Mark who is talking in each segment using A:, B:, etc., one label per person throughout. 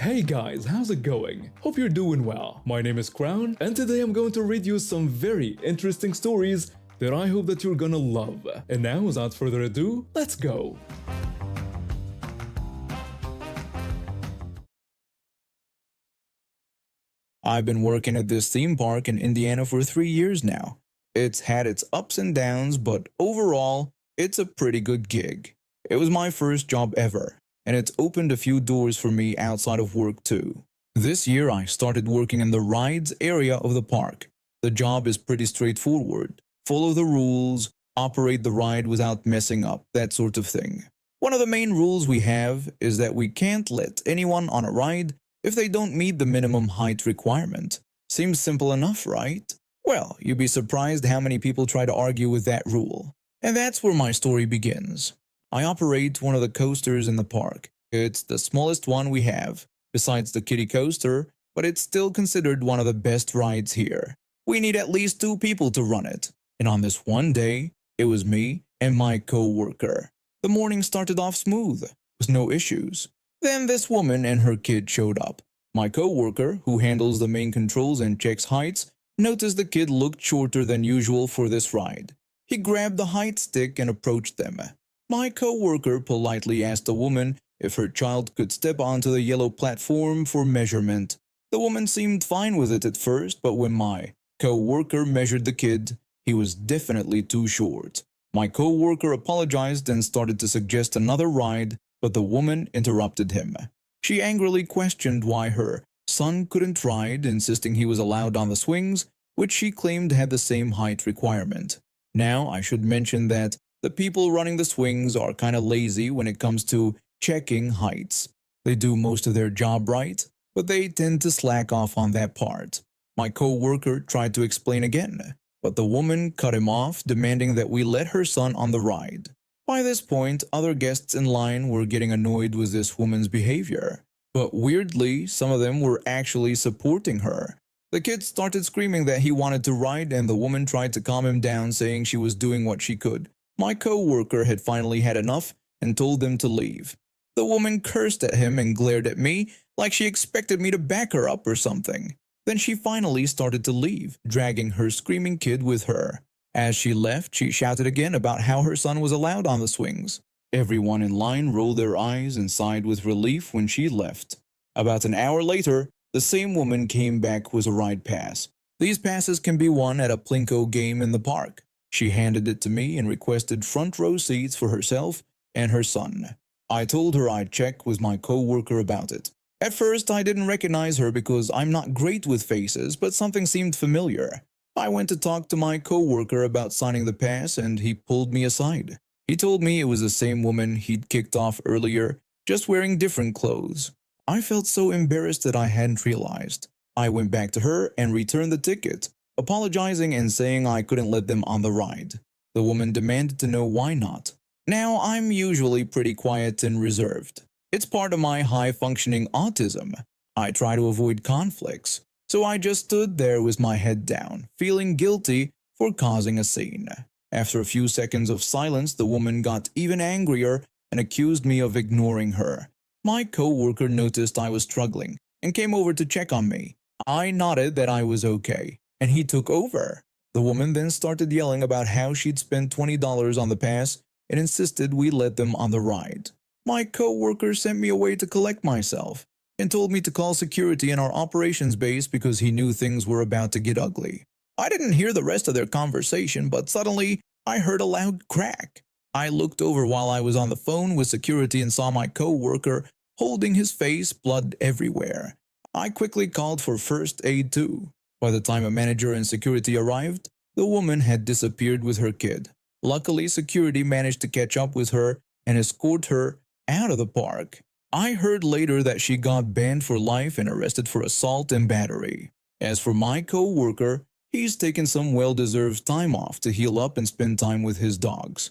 A: Hey guys, how's it going? Hope you're doing well. My name is Crown, and today I'm going to read you some very interesting stories that I hope that you're gonna love. And now, without further ado, let's go!
B: I've been working at this theme park in Indiana for 3 years now. It's had its ups and downs, but overall, it's a pretty good gig. It was my first job ever, and it's opened a few doors for me outside of work too. This year, I started working in the rides area of the park. The job is pretty straightforward. Follow the rules, operate the ride without messing up, that sort of thing. One of the main rules we have is that we can't let anyone on a ride if they don't meet the minimum height requirement. Seems simple enough, right? Well, you'd be surprised how many people try to argue with that rule. And that's where my story begins. I operate one of the coasters in the park. It's the smallest one we have, besides the kiddie coaster, but it's still considered one of the best rides here. We need at least 2 people to run it. And on this one day, it was me and my co-worker. The morning started off smooth, with no issues. Then this woman and her kid showed up. My co-worker, who handles the main controls and checks heights, noticed the kid looked shorter than usual for this ride. He grabbed the height stick and approached them. My co-worker politely asked the woman if her child could step onto the yellow platform for measurement. The woman seemed fine with it at first, but when my co-worker measured the kid, he was definitely too short. My co-worker apologized and started to suggest another ride, but the woman interrupted him. She angrily questioned why her son couldn't ride, insisting he was allowed on the swings, which she claimed had the same height requirement. Now, I should mention that the people running the swings are kind of lazy when it comes to checking heights. They do most of their job right, but they tend to slack off on that part. My co-worker tried to explain again, but the woman cut him off, demanding that we let her son on the ride. By this point, other guests in line were getting annoyed with this woman's behavior, but weirdly, some of them were actually supporting her. The kid started screaming that he wanted to ride, and the woman tried to calm him down, saying she was doing what she could. My co-worker had finally had enough and told them to leave. The woman cursed at him and glared at me like she expected me to back her up or something. Then she finally started to leave, dragging her screaming kid with her. As she left, she shouted again about how her son was allowed on the swings. Everyone in line rolled their eyes and sighed with relief when she left. About an hour later, the same woman came back with a ride pass. These passes can be won at a Plinko game in the park. She handed it to me and requested front row seats for herself and her son. I told her I'd check with my co-worker about it. At first, I didn't recognize her because I'm not great with faces, but something seemed familiar. I went to talk to my co-worker about signing the pass, and he pulled me aside. He told me it was the same woman he'd kicked off earlier, just wearing different clothes. I felt so embarrassed that I hadn't realized. I went back to her and returned the ticket, apologizing and saying I couldn't let them on the ride. The woman demanded to know why not. Now, I'm usually pretty quiet and reserved. It's part of my high-functioning autism. I try to avoid conflicts. So I just stood there with my head down, feeling guilty for causing a scene. After a few seconds of silence, the woman got even angrier and accused me of ignoring her. My co-worker noticed I was struggling and came over to check on me. I nodded that I was okay, and he took over. The woman then started yelling about how she'd spent $20 on the pass and insisted we let them on the ride. My co-worker sent me away to collect myself and told me to call security in our operations base because he knew things were about to get ugly. I didn't hear the rest of their conversation, but suddenly I heard a loud crack. I looked over while I was on the phone with security and saw my co-worker holding his face, blood everywhere. I quickly called for first aid too. By the time a manager and security arrived, the woman had disappeared with her kid. Luckily, security managed to catch up with her and escort her out of the park. I heard later that she got banned for life and arrested for assault and battery. As for my co-worker, he's taken some well-deserved time off to heal up and spend time with his dogs.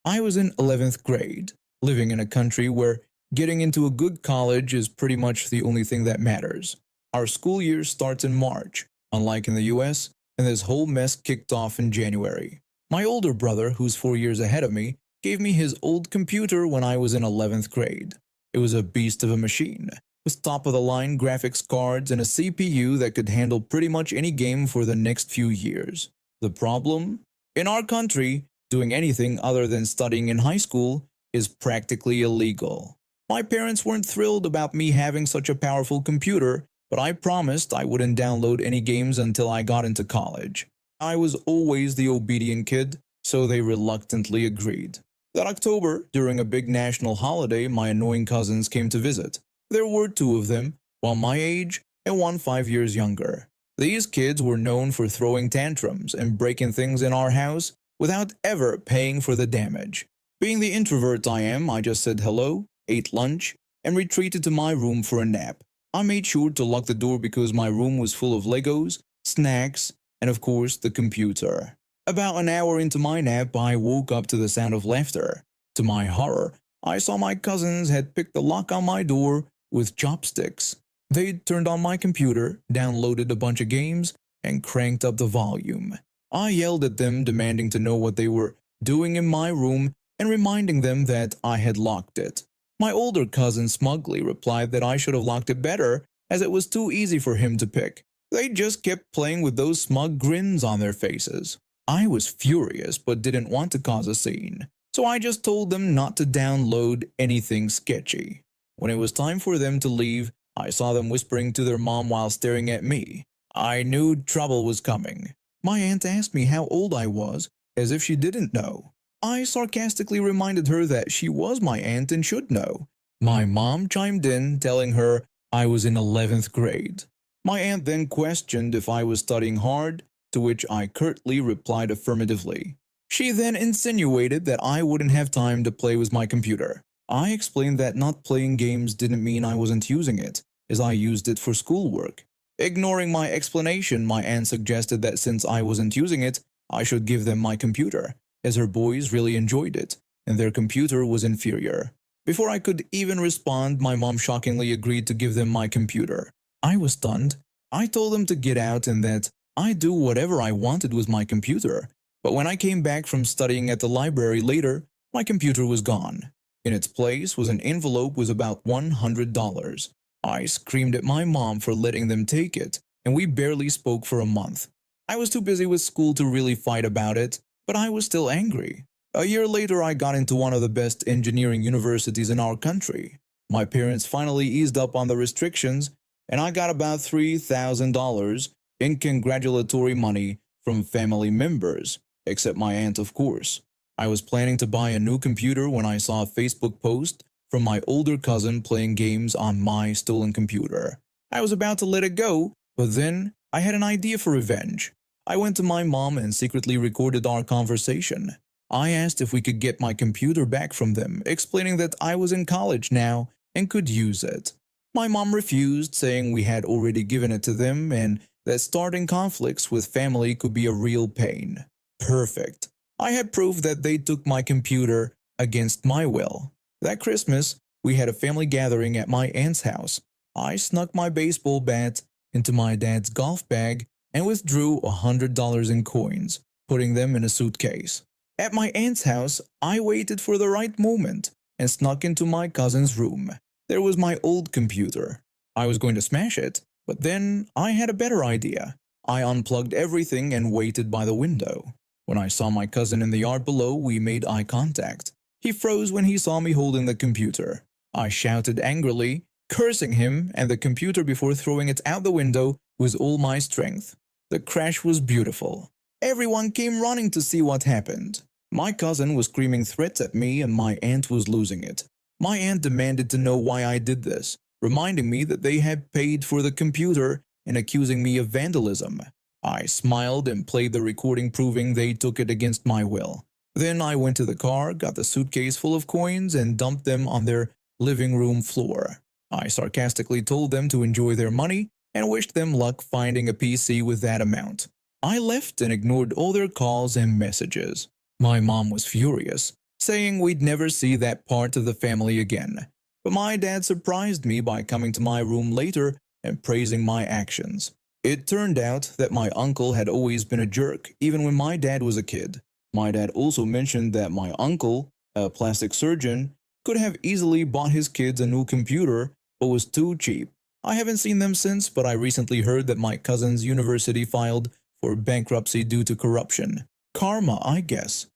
B: I was in 11th grade, living in a country where getting into a good college is pretty much the only thing that matters. Our school year starts in March, unlike in the US, and this whole mess kicked off in January. My older brother, who's 4 years ahead of me, gave me his old computer when I was in 11th grade. It was a beast of a machine, with top-of-the-line graphics cards and a CPU that could handle pretty much any game for the next few years. The problem? In our country, doing anything other than studying in high school is practically illegal. My parents weren't thrilled about me having such a powerful computer, but I promised I wouldn't download any games until I got into college. I was always the obedient kid, so they reluctantly agreed. That October, during a big national holiday, my annoying cousins came to visit. There were two of them, one my age and one 5 years younger. These kids were known for throwing tantrums and breaking things in our house without ever paying for the damage. Being the introvert I am, I just said hello, ate lunch, and retreated to my room for a nap. I made sure to lock the door because my room was full of Legos, snacks, and of course the computer. About an hour into my nap, I woke up to the sound of laughter. To my horror, I saw my cousins had picked the lock on my door with chopsticks. They'd turned on my computer, downloaded a bunch of games, and cranked up the volume. I yelled at them, demanding to know what they were doing in my room and reminding them that I had locked it. My older cousin smugly replied that I should have locked it better, as it was too easy for him to pick. They just kept playing with those smug grins on their faces. I was furious but didn't want to cause a scene, so I just told them not to download anything sketchy. When it was time for them to leave, I saw them whispering to their mom while staring at me. I knew trouble was coming. My aunt asked me how old I was, as if she didn't know. I sarcastically reminded her that she was my aunt and should know. My mom chimed in, telling her I was in 11th grade. My aunt then questioned if I was studying hard, to which I curtly replied affirmatively. She then insinuated that I wouldn't have time to play with my computer. I explained that not playing games didn't mean I wasn't using it, as I used it for schoolwork. Ignoring my explanation, my aunt suggested that since I wasn't using it, I should give them my computer, as her boys really enjoyed it, and their computer was inferior. Before I could even respond, my mom shockingly agreed to give them my computer. I was stunned. I told them to get out and that I'd do whatever I wanted with my computer. But when I came back from studying at the library later, my computer was gone. In its place was an envelope with about $100. I screamed at my mom for letting them take it, and we barely spoke for a month. I was too busy with school to really fight about it, but I was still angry. A year later, I got into one of the best engineering universities in our country. My parents finally eased up on the restrictions, and I got about $3,000 in congratulatory money from family members, except my aunt, of course. I was planning to buy a new computer when I saw a Facebook post from my older cousin playing games on my stolen computer. I was about to let it go, but then I had an idea for revenge. I went to my mom and secretly recorded our conversation. I asked if we could get my computer back from them, explaining that I was in college now and could use it. My mom refused, saying we had already given it to them and that starting conflicts with family could be a real pain. Perfect. I had proof that they took my computer against my will. That Christmas, we had a family gathering at my aunt's house. I snuck my baseball bat into my dad's golf bag and withdrew $100 in coins, putting them in a suitcase. At my aunt's house, I waited for the right moment and snuck into my cousin's room. There was my old computer. I was going to smash it, but then I had a better idea. I unplugged everything and waited by the window. When I saw my cousin in the yard below, we made eye contact. He froze when he saw me holding the computer. I shouted angrily, cursing him and the computer before throwing it out the window with all my strength. The crash was beautiful. Everyone came running to see what happened. My cousin was screaming threats at me and my aunt was losing it. My aunt demanded to know why I did this, reminding me that they had paid for the computer and accusing me of vandalism. I smiled and played the recording proving they took it against my will. Then I went to the car, got the suitcase full of coins and dumped them on their living room floor. I sarcastically told them to enjoy their money and wished them luck finding a PC with that amount. I left and ignored all their calls and messages. My mom was furious, saying we'd never see that part of the family again. But my dad surprised me by coming to my room later and praising my actions. It turned out that my uncle had always been a jerk, even when my dad was a kid. My dad also mentioned that my uncle, a plastic surgeon, could have easily bought his kids a new computer, but was too cheap. I haven't seen them since, but I recently heard that my cousin's university filed for bankruptcy due to corruption. Karma, I guess.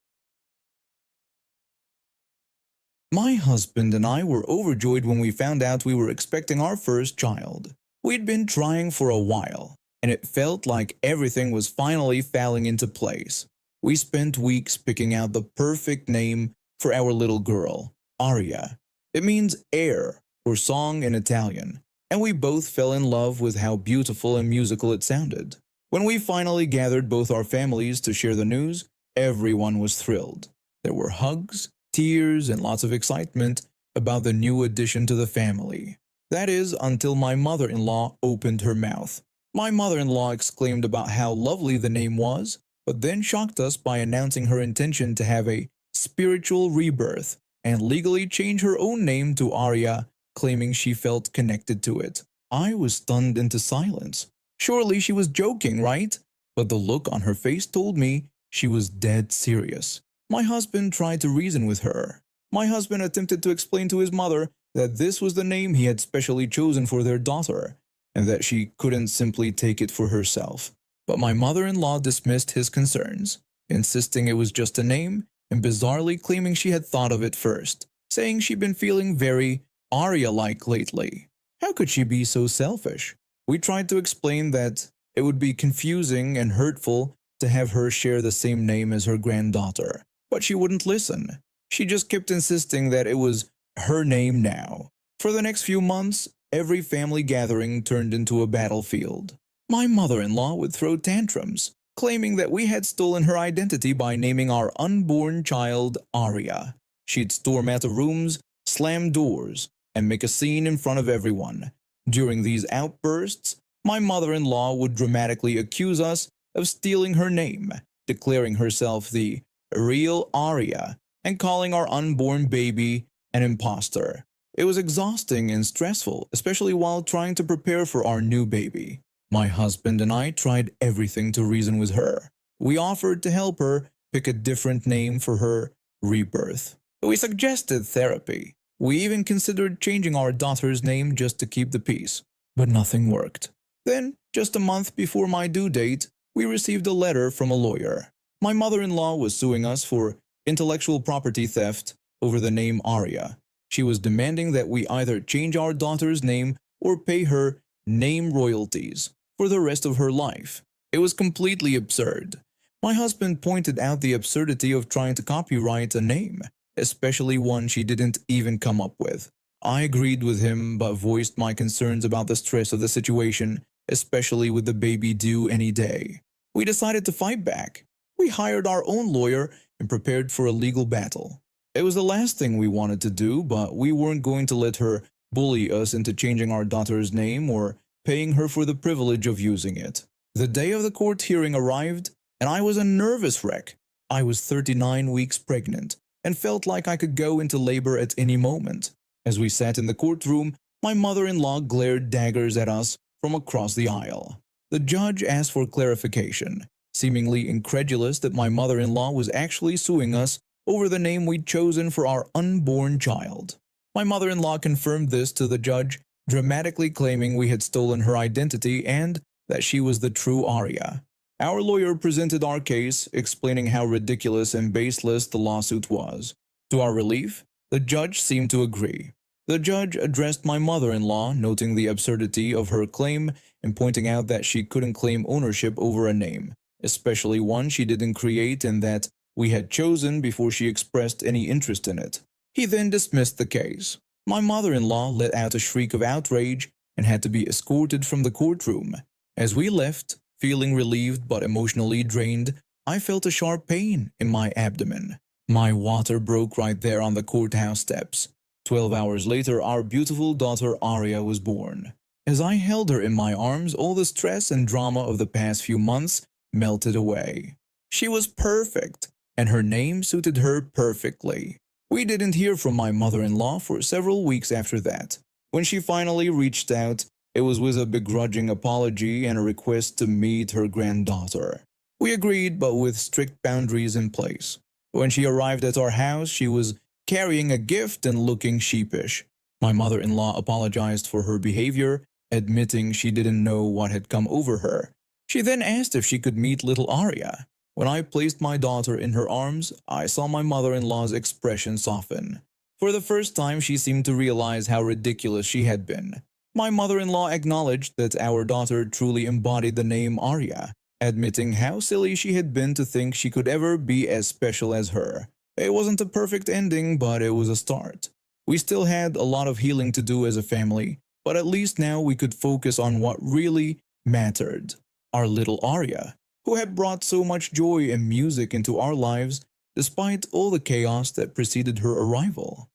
B: My husband and I were overjoyed when we found out we were expecting our first child. We'd been trying for a while, and it felt like everything was finally falling into place. We spent weeks picking out the perfect name for our little girl, Aria. It means air or song in Italian, and we both fell in love with how beautiful and musical it sounded. When we finally gathered both our families to share the news, everyone was thrilled. There were hugs, tears, and lots of excitement about the new addition to the family. That is, until my mother-in-law opened her mouth. My mother-in-law exclaimed about how lovely the name was, but then shocked us by announcing her intention to have a spiritual rebirth and legally change her own name to Aria, claiming she felt connected to it. I was stunned into silence. Surely she was joking, right? But the look on her face told me she was dead serious. My husband tried to reason with her. My husband attempted to explain to his mother that this was the name he had specially chosen for their daughter, and that she couldn't simply take it for herself. But my mother-in-law dismissed his concerns, insisting it was just a name, and bizarrely claiming she had thought of it first, saying she'd been feeling very Aria-like lately. How could she be so selfish? We tried to explain that it would be confusing and hurtful to have her share the same name as her granddaughter, but she wouldn't listen. She just kept insisting that it was her name now. For the next few months, every family gathering turned into a battlefield. My mother-in-law would throw tantrums, claiming that we had stolen her identity by naming our unborn child Aria. She'd storm out of rooms, slam doors, and make a scene in front of everyone. During these outbursts, my mother-in-law would dramatically accuse us of stealing her name, declaring herself the real Aria, and calling our unborn baby an imposter. It was exhausting and stressful, especially while trying to prepare for our new baby. My husband and I tried everything to reason with her. We offered to help her pick a different name for her rebirth. We suggested therapy. We even considered changing our daughter's name just to keep the peace, but nothing worked. Then, just a month before my due date, we received a letter from a lawyer. My mother-in-law was suing us for intellectual property theft over the name Aria. She was demanding that we either change our daughter's name or pay her name royalties for the rest of her life. It was completely absurd. My husband pointed out the absurdity of trying to copyright a name, especially one she didn't even come up with. I agreed with him but voiced my concerns about the stress of the situation, especially with the baby due any day. We decided to fight back. We hired our own lawyer and prepared for a legal battle. It was the last thing we wanted to do, but we weren't going to let her bully us into changing our daughter's name or paying her for the privilege of using it. The day of the court hearing arrived, and I was a nervous wreck. I was 39 weeks pregnant and felt like I could go into labor at any moment. As we sat in the courtroom, my mother-in-law glared daggers at us from across the aisle. The judge asked for clarification, seemingly incredulous that my mother-in-law was actually suing us over the name we'd chosen for our unborn child. My mother-in-law confirmed this to the judge, dramatically claiming we had stolen her identity and that she was the true Aria. Our lawyer presented our case, explaining how ridiculous and baseless the lawsuit was. To our relief, the judge seemed to agree. The judge addressed my mother-in-law, noting the absurdity of her claim and pointing out that she couldn't claim ownership over a name, especially one she didn't create and that we had chosen before she expressed any interest in it. He then dismissed the case. My mother-in-law let out a shriek of outrage and had to be escorted from the courtroom. As we left, feeling relieved but emotionally drained, I felt a sharp pain in my abdomen. My water broke right there on the courthouse steps. 12 hours later, our beautiful daughter Aria was born. As I held her in my arms, all the stress and drama of the past few months melted away. She was perfect, and her name suited her perfectly. We didn't hear from my mother-in-law for several weeks after that. When she finally reached out, it was with a begrudging apology and a request to meet her granddaughter. We agreed, but with strict boundaries in place. When she arrived at our house, she was carrying a gift and looking sheepish. My mother-in-law apologized for her behavior, admitting she didn't know what had come over her. She then asked if she could meet little Arya. When I placed my daughter in her arms, I saw my mother-in-law's expression soften. For the first time, she seemed to realize how ridiculous she had been. My mother-in-law acknowledged that our daughter truly embodied the name Arya, admitting how silly she had been to think she could ever be as special as her. It wasn't a perfect ending, but it was a start. We still had a lot of healing to do as a family, but at least now we could focus on what really mattered. Our little Arya, who had brought so much joy and music into our lives despite all the chaos that preceded her arrival.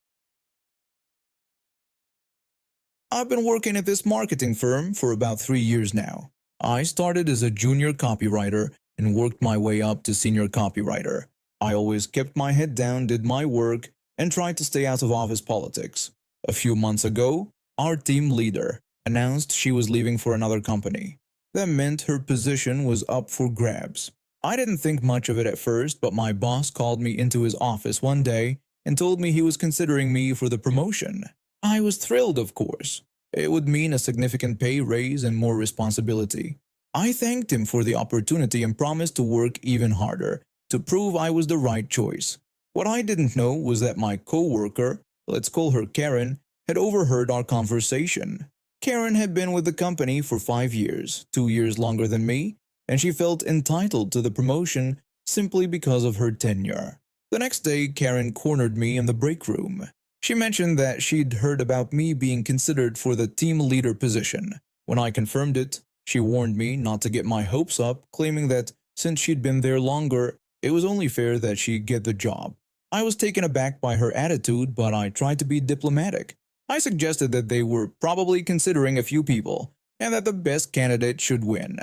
B: I've been working at this marketing firm for about 3 years now. I started as a junior copywriter and worked my way up to senior copywriter. I always kept my head down, did my work, and tried to stay out of office politics. A few months ago, our team leader announced she was leaving for another company. That meant her position was up for grabs. I didn't think much of it at first, but my boss called me into his office one day and told me he was considering me for the promotion. I was thrilled, of course. It would mean a significant pay raise and more responsibility. I thanked him for the opportunity and promised to work even harder to prove I was the right choice. What I didn't know was that my co-worker, let's call her Karen, had overheard our conversation. Karen had been with the company for 5 years, 2 years longer than me, and she felt entitled to the promotion simply because of her tenure. The next day, Karen cornered me in the break room. She mentioned that she'd heard about me being considered for the team leader position. When I confirmed it, she warned me not to get my hopes up, claiming that since she'd been there longer, it was only fair that she get the job. I was taken aback by her attitude, but I tried to be diplomatic. I suggested that they were probably considering a few people, and that the best candidate should win.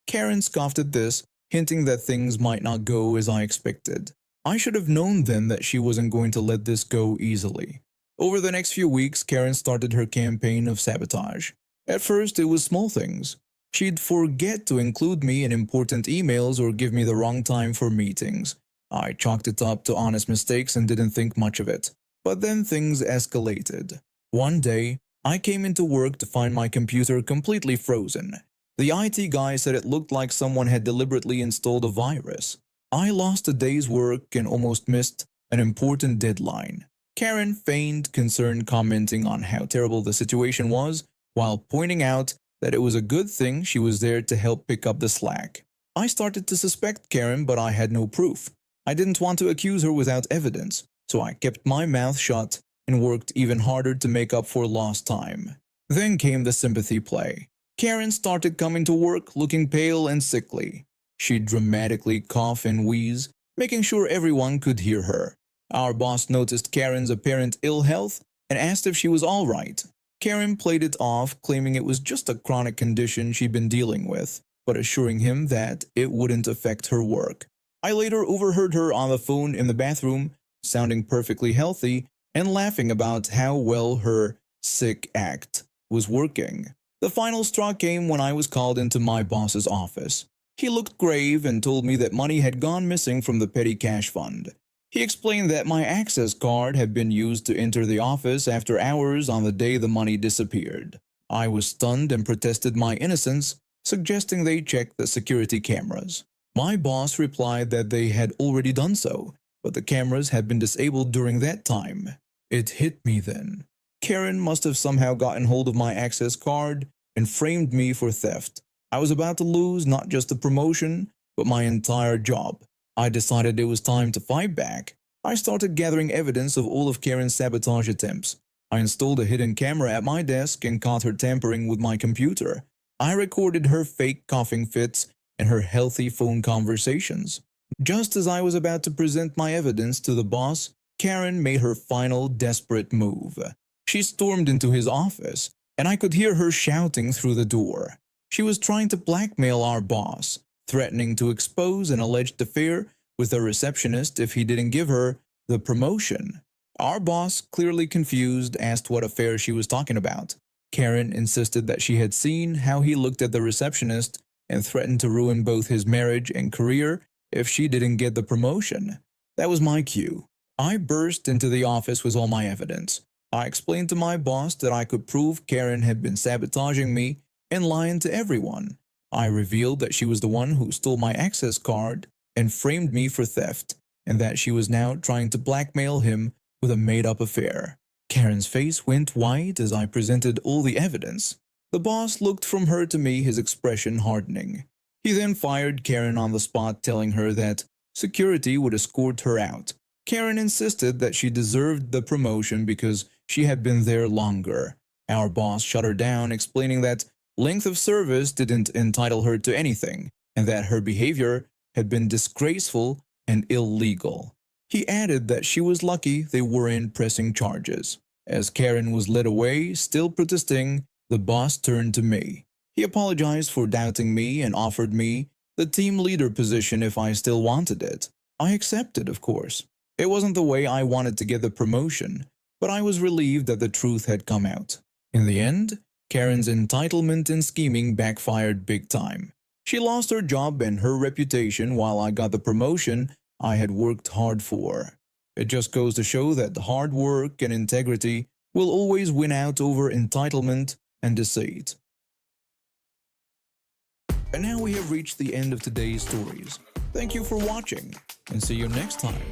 B: Karen scoffed at this, hinting that things might not go as I expected. I should have known then that she wasn't going to let this go easily. Over the next few weeks, Karen started her campaign of sabotage. At first, it was small things. She'd forget to include me in important emails or give me the wrong time for meetings. I chalked it up to honest mistakes and didn't think much of it. But then things escalated. One day, I came into work to find my computer completely frozen. The IT guy said it looked like someone had deliberately installed a virus. I lost a day's work and almost missed an important deadline. Karen feigned concern, commenting on how terrible the situation was, while pointing out that it was a good thing she was there to help pick up the slack. I started to suspect Karen, but I had no proof. I didn't want to accuse her without evidence, so I kept my mouth shut and worked even harder to make up for lost time. Then came the sympathy play. Karen started coming to work looking pale and sickly. She'd dramatically cough and wheeze, making sure everyone could hear her. Our boss noticed Karen's apparent ill health and asked if she was all right. Karen played it off, claiming it was just a chronic condition she'd been dealing with, but assuring him that it wouldn't affect her work. I later overheard her on the phone in the bathroom, sounding perfectly healthy and laughing about how well her sick act was working. The final straw came when I was called into my boss's office. He looked grave and told me that money had gone missing from the petty cash fund. He explained that my access card had been used to enter the office after hours on the day the money disappeared. I was stunned and protested my innocence, suggesting they check the security cameras. My boss replied that they had already done so, but the cameras had been disabled during that time. It hit me then. Karen must have somehow gotten hold of my access card and framed me for theft. I was about to lose not just the promotion, but my entire job. I decided it was time to fight back. I started gathering evidence of all of Karen's sabotage attempts. I installed a hidden camera at my desk and caught her tampering with my computer. I recorded her fake coughing fits and her healthy phone conversations. Just as I was about to present my evidence to the boss, Karen made her final desperate move. She stormed into his office, and I could hear her shouting through the door. She was trying to blackmail our boss, threatening to expose an alleged affair with a receptionist if he didn't give her the promotion. Our boss, clearly confused, asked what affair she was talking about. Karen insisted that she had seen how he looked at the receptionist and threatened to ruin both his marriage and career if she didn't get the promotion. That was my cue. I burst into the office with all my evidence. I explained to my boss that I could prove Karen had been sabotaging me and lying to everyone. I revealed that she was the one who stole my access card and framed me for theft, and that she was now trying to blackmail him with a made-up affair. Karen's face went white as I presented all the evidence. The boss looked from her to me, his expression hardening. He then fired Karen on the spot, telling her that security would escort her out. Karen insisted that she deserved the promotion because she had been there longer. Our boss shut her down, explaining that length of service didn't entitle her to anything, and that her behavior had been disgraceful and illegal. He added that she was lucky they weren't pressing charges. As Karen was led away, still protesting, the boss turned to me. He apologized for doubting me and offered me the team leader position if I still wanted it. I accepted, of course. It wasn't the way I wanted to get the promotion, but I was relieved that the truth had come out. In the end, Karen's entitlement and scheming backfired big time. She lost her job and her reputation while I got the promotion I had worked hard for. It just goes to show that hard work and integrity will always win out over entitlement and deceit. And now we have reached the end of today's stories. Thank you for watching, and see you next time.